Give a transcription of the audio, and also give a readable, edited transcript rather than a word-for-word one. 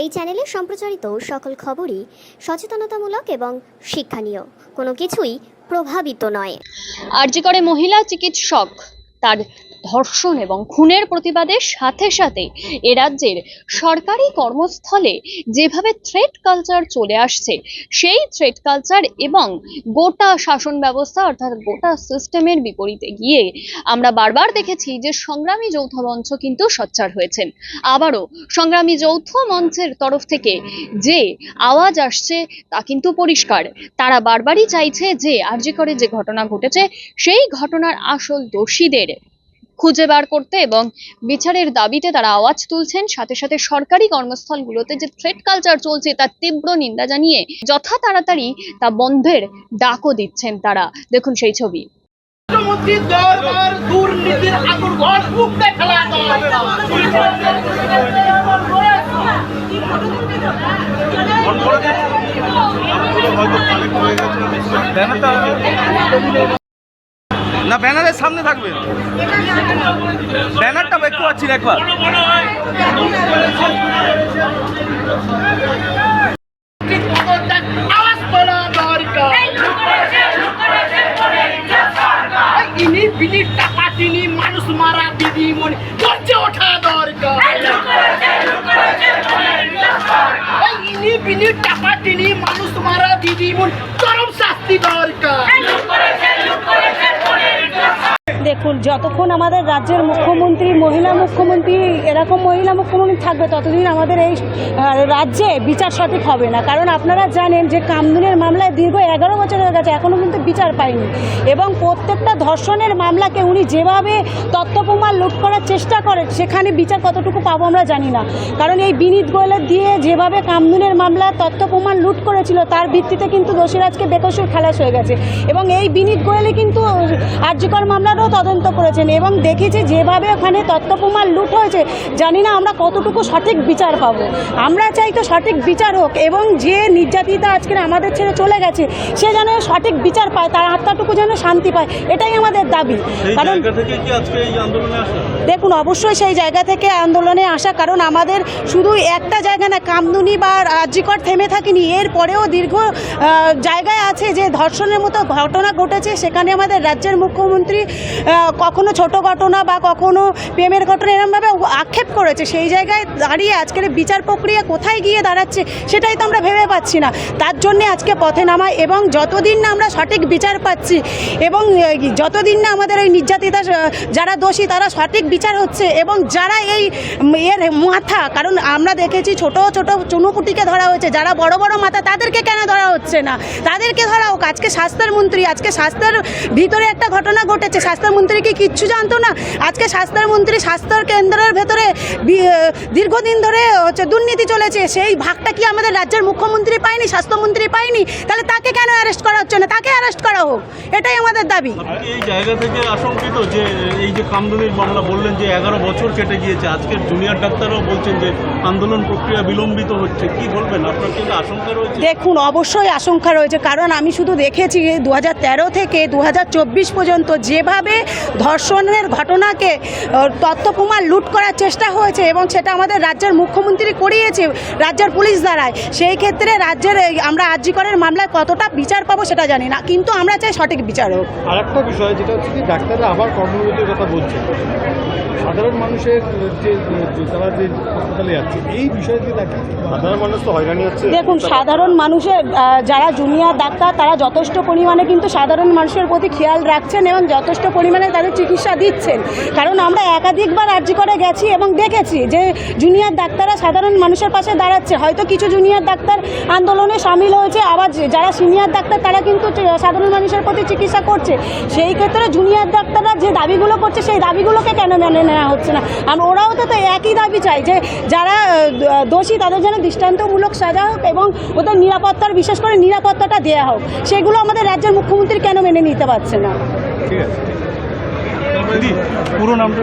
এই চ্যানেলে সম্প্রচারিত সকল খবরই সচেতনতামূলক এবং শিক্ষণীয়, কোনো কিছুই প্রভাবিত নয়। আরজি করে মহিলা চিকিৎসক তার ধর্ষণ এবং খুনের প্রতিবাদে সাথে সাথে এ রাজ্যের সরকারি কর্মস্থলে যেভাবে থ্রেট কালচার চলে আসছে, সেই থ্রেট কালচার এবং গোটা শাসন ব্যবস্থা অর্থাৎ গোটা সিস্টেমের বিপরীতে গিয়ে আমরা বারবার দেখেছি যে সংগ্রামী যৌথ মঞ্চ কিন্তু সোচ্চার হয়েছেন। আবারও সংগ্রামী যৌথ মঞ্চের তরফ থেকে যে আওয়াজ আসছে তা কিন্তু পরিষ্কার। তারা বারবারই চাইছে যে আরজি করে যে ঘটনা ঘটেছে সেই ঘটনার আসল দোষীদের খুঁজে বার করতে এবং বিচারের দাবিতে তারা আওয়াজ তুলছেন। সাথে সাথে সরকারি কর্মস্থলগুলোতে যে থ্রেট কালচার চলছে তার তীব্র নিন্দা জানিয়ে যথা তাড়াতাড়ি তা বন্ধের ডাকও দিচ্ছেন তারা। দেখুন সেই ছবি। না, ব্যানারের সামনে থাকবে, ব্যানারটা দেখতে পাচ্ছি একবার। মানুষ মারা দিদি মনে গর্জে ওঠা দরকার, মানুষ মারা দিদি মনে চরম শাস্তি দরকার। দেখুন, যতক্ষণ আমাদের রাজ্যের মুখ্যমন্ত্রী মহিলা মুখ্যমন্ত্রী এরকম মহিলা মুখ্যমন্ত্রী থাকবে ততদিন আমাদের এই রাজ্যে বিচার সঠিক হবে না। কারণ আপনারা জানেন যে কামদুনের মামলায় দীর্ঘ 11 বছর হয়ে গেছে, এখনও কিন্তু বিচার পায়নি। এবং প্রত্যেকটা ধর্ষণের মামলাকে উনি যেভাবে তথ্য প্রমাণ লুট করার চেষ্টা করেন সেখানে বিচার কতটুকু পাবো আমরা জানি না। কারণ এই বিনীত গোয়েলের দিয়ে যেভাবে কামদুনের মামলা তথ্য প্রমাণ লুট করেছিল তার ভিত্তিতে কিন্তু দোষীরা আজকে বেকসুর খালাস হয়ে গেছে। এবং এই বিনীত গোয়েলে কিন্তু আরজি কর মামলারও তদন্ত করেছেন এবং দেখেছি যেভাবে ওখানে তথ্য প্রমাণ লুট হয়েছে, জানি না আমরা কতটুকু সঠিক বিচার পাবো। আমরা চাই তো সঠিক বিচার হোক এবং যে নির্যাতিতা আজকে আমাদের ছেড়ে চলে গেছে সে যেন সঠিক বিচার পায়, তার আত্মাটুকু যেন শান্তি পায়, এটাই আমাদের দাবি। কারণ দেখুন, অবশ্যই সেই জায়গা থেকে আন্দোলনে আসা, কারণ আমাদের শুধু একটা জায়গা না, কামদুনি বা আরজি কর থেমে থাকেনি, এর পরেও দীর্ঘ জায়গায় আছে যে ধর্ষণের মতো ঘটনা ঘটেছে। সেখানে আমাদের রাজ্যের মুখ্যমন্ত্রী কখনো ছোট ঘটনা বা কখনো প্রেমের ঘটনা এরমভাবে আক্ষেপ করেছে। সেই জায়গায় দাঁড়িয়ে আজকের বিচার প্রক্রিয়া কোথায় গিয়ে দাঁড়াচ্ছে সেটাই তো আমরা ভেবে পাচ্ছি না। তার জন্যে আজকে পথে নামা, এবং যতদিন না আমরা সঠিক বিচার পাচ্ছি এবং যতদিন না আমাদের এই নির্যাতিতা যারা দোষী তারা সঠিক বিচার হচ্ছে এবং যারা এর মাথা, কারণ আমরা দেখেছি ছোট ছোট চুনুপুটিকে ধরা হয়েছে, যারা বড় বড় মাথা তাদেরকে কেন ধরা হচ্ছে না? তাদেরকে ধরা হোক। আজকে স্বাস্থ্যের মন্ত্রী, আজকে স্বাস্থ্যের ভিতরে একটা ঘটনা ঘটেছে, স্বাস্থ্যমন্ত্রী কি কিচ্ছু জানতো না? আজকে স্বাস্থ্যের মন্ত্রী স্বাস্থ্য কেন্দ্রের ভেতরে দীর্ঘদিন ধরে দুর্নীতি চলেছে, সেই ভাগটা কি আমাদের রাজ্যের মুখ্যমন্ত্রী পায়নি, স্বাস্থ্যমন্ত্রী পায়নি? তাহলে তাকে কেন অ্যারেস্ট করা হচ্ছে না? তাকে অ্যারেস্ট করা হোক, এটাই আমাদের দাবি। এই জায়গা থেকে আশঙ্কিত যে এই যে কামদুনির মামলা বললেন যে 11 বছর কেটে গিয়েছে, আজকের জুনিয়র ডাক্তাররাও বলছেন যে আন্দোলন প্রক্রিয়া বিলম্বিত হচ্ছে, কি বলবেন? আপনার কি আশঙ্কা রয়েছে? দেখুন, অবশ্যই আশঙ্কা রয়েছে, কারণ আমি শুধু দেখেছি 2013 থেকে 2024 পর্যন্ত যেভাবে ধর্ষণের ঘটনাকে তথ্য প্রমাণ লুট করার চেষ্টা হয়েছে এবং সেটা আমাদের রাজ্যের মুখ্যমন্ত্রী করিয়েছে রাজ্যের পুলিশ দ্বারায়। সেই ক্ষেত্রে রাজ্যের আমরা আরজি করের মামলায় কতটা বিচার পাবো সেটা জানি না, কিন্তু আমরা চাই সঠিক বিচার হোক। আরেকটা বিষয় যেটা হচ্ছে কি, ডাক্তাররা আবার কর্মবিরতির কথা বলছে, সাধারণ মানুষের যে তারা যে হাসপাতালে যাচ্ছে এই বিষয়টি দেখে সাধারণ মানুষ তো হয়রানি হচ্ছে। দেখুন, সাধারণ মানুষের যারা জুনিয়র ডাক্তার তারা যথেষ্ট পরিমাণে কিন্তু সাধারণ মানুষের প্রতি খেয়াল রাখছেন এবং যথেষ্ট পরিমাণে তাদের চিকিৎসা দিচ্ছেন। কারণ আমরা একাধিকবার আরজি করে গেছি এবং দেখেছি যে জুনিয়র ডাক্তাররা সাধারণ মানুষের পাশে দাঁড়াচ্ছে। হয়তো কিছু জুনিয়র ডাক্তার আন্দোলনে সামিল হয়েছে, আবার যারা সিনিয়র ডাক্তার তারা কিন্তু সাধারণ মানুষের প্রতি চিকিৎসা করছে। সেই ক্ষেত্রে জুনিয়র ডাক্তাররা যে দাবিগুলো করছে সেই দাবিগুলোকে কেন মেনে নেওয়া হচ্ছে না? ওরাও তো একই দাবি চাই যে যারা দোষী তাদের যেন দৃষ্টান্তমূলক সাজা হোক এবং ওদের নিরাপত্তার, বিশেষ করে নিরাপত্তাটা দেওয়া হোক। সেগুলো আমাদের রাজ্যের মুখ্যমন্ত্রী কেন মেনে নিতে পারছে না? ঠিক আছে, পুরো নামটা